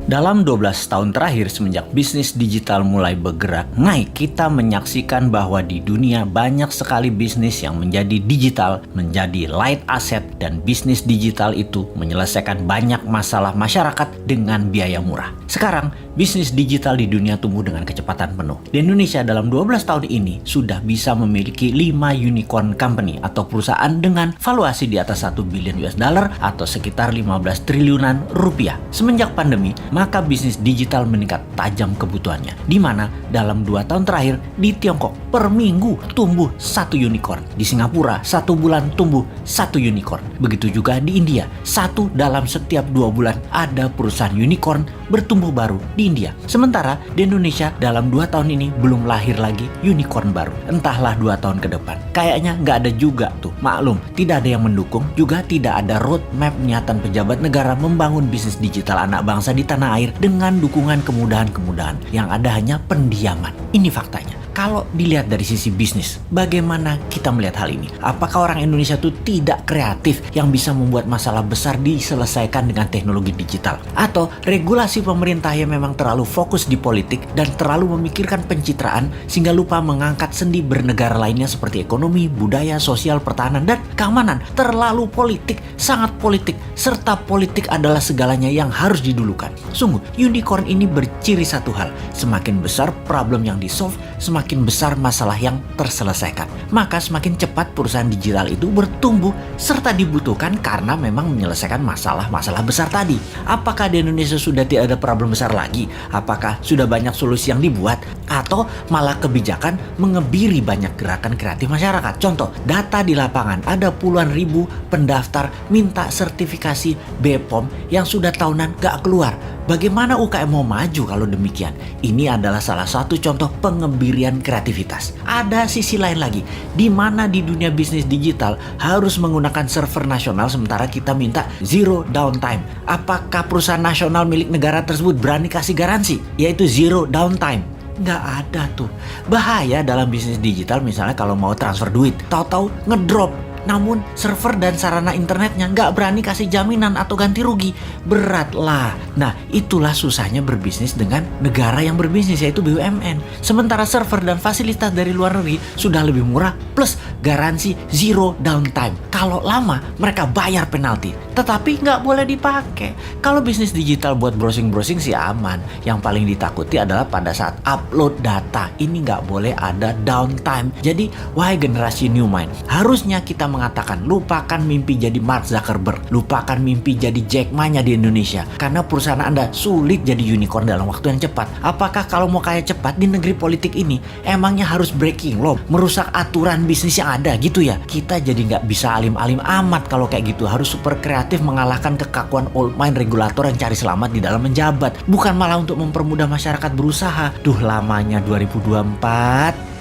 Dalam 12 tahun terakhir semenjak bisnis digital mulai bergerak naik, kita menyaksikan bahwa di dunia banyak sekali bisnis yang menjadi digital, menjadi light asset, dan bisnis digital itu menyelesaikan banyak masalah masyarakat dengan biaya murah. Sekarang, bisnis digital di dunia tumbuh dengan kecepatan penuh. Di Indonesia dalam 12 tahun ini sudah bisa memiliki 5 unicorn company atau perusahaan dengan valuasi di atas 1 billion US dollar atau sekitar 15 triliunan rupiah. Semenjak pandemi, maka bisnis digital meningkat tajam kebutuhannya. Di mana dalam 2 tahun terakhir di Tiongkok per minggu tumbuh 1 unicorn. Di Singapura 1 bulan tumbuh 1 unicorn. Begitu juga di India, 1 dalam setiap 2 bulan ada perusahaan unicorn bertumbuh baru di India. Sementara di Indonesia dalam 2 tahun ini belum lahir lagi unicorn baru. Entahlah 2 tahun ke depan. Kayaknya nggak ada juga tuh. Maklum, tidak ada yang mendukung, juga tidak ada roadmap niatan pejabat negara membangun bisnis digital anak bangsa di tanah air dengan dukungan kemudahan-kemudahan. Yang ada hanya pendiaman. Ini faktanya. Kalau dilihat dari sisi bisnis, bagaimana kita melihat hal ini? Apakah orang Indonesia itu tidak kreatif yang bisa membuat masalah besar diselesaikan dengan teknologi digital? Atau regulasi pemerintah yang memang terlalu fokus di politik dan terlalu memikirkan pencitraan sehingga lupa mengangkat sendi bernegara lainnya seperti ekonomi, budaya, sosial, pertahanan, dan keamanan? Terlalu politik, sangat politik, serta politik adalah segalanya yang harus didulukan. Sungguh, unicorn ini berciri satu hal, semakin besar problem yang di-solve, semakin besar masalah yang terselesaikan. Maka semakin cepat perusahaan digital itu bertumbuh serta dibutuhkan karena memang menyelesaikan masalah-masalah besar tadi. Apakah di Indonesia sudah tidak ada problem besar lagi? Apakah sudah banyak solusi yang dibuat? Atau malah kebijakan mengebiri banyak gerakan kreatif masyarakat? Contoh, data di lapangan ada puluhan ribu pendaftar minta sertifikasi BPOM yang sudah tahunan gak keluar. Bagaimana UKM mau maju kalau demikian? Ini adalah salah satu contoh pengebirian kreativitas. Ada sisi lain lagi, di mana di dunia bisnis digital harus menggunakan server nasional sementara kita minta zero downtime. Apakah perusahaan nasional milik negara tersebut berani kasih garansi, yaitu zero downtime? Nggak ada tuh. Bahaya dalam bisnis digital misalnya kalau mau transfer duit, tahu-tahu ngedrop. Namun server dan sarana internetnya nggak berani kasih jaminan atau ganti rugi. Berat lah. Nah, itulah susahnya berbisnis dengan negara yang berbisnis, yaitu BUMN. Sementara server dan fasilitas dari luar negeri sudah lebih murah plus garansi zero downtime. Kalau lama mereka bayar penalti, tetapi nggak boleh dipakai. Kalau bisnis digital buat browsing-browsing sih aman. Yang paling ditakuti adalah pada saat upload data. Ini nggak boleh ada downtime. Jadi, wahai generasi new mind, harusnya kita mengatakan lupakan mimpi jadi Mark Zuckerberg, lupakan mimpi jadi Jack Ma-nya di Indonesia, karena perusahaan Anda sulit jadi unicorn dalam waktu yang cepat. Apakah kalau mau kaya cepat di negeri politik ini emangnya harus breaking law, merusak aturan bisnis yang ada gitu ya? Kita jadi nggak bisa alim-alim amat kalau kayak gitu. Harus super kreatif mengalahkan kekakuan old mind regulator yang cari selamat di dalam menjabat, bukan malah untuk mempermudah masyarakat berusaha. Duh, lamanya 2024.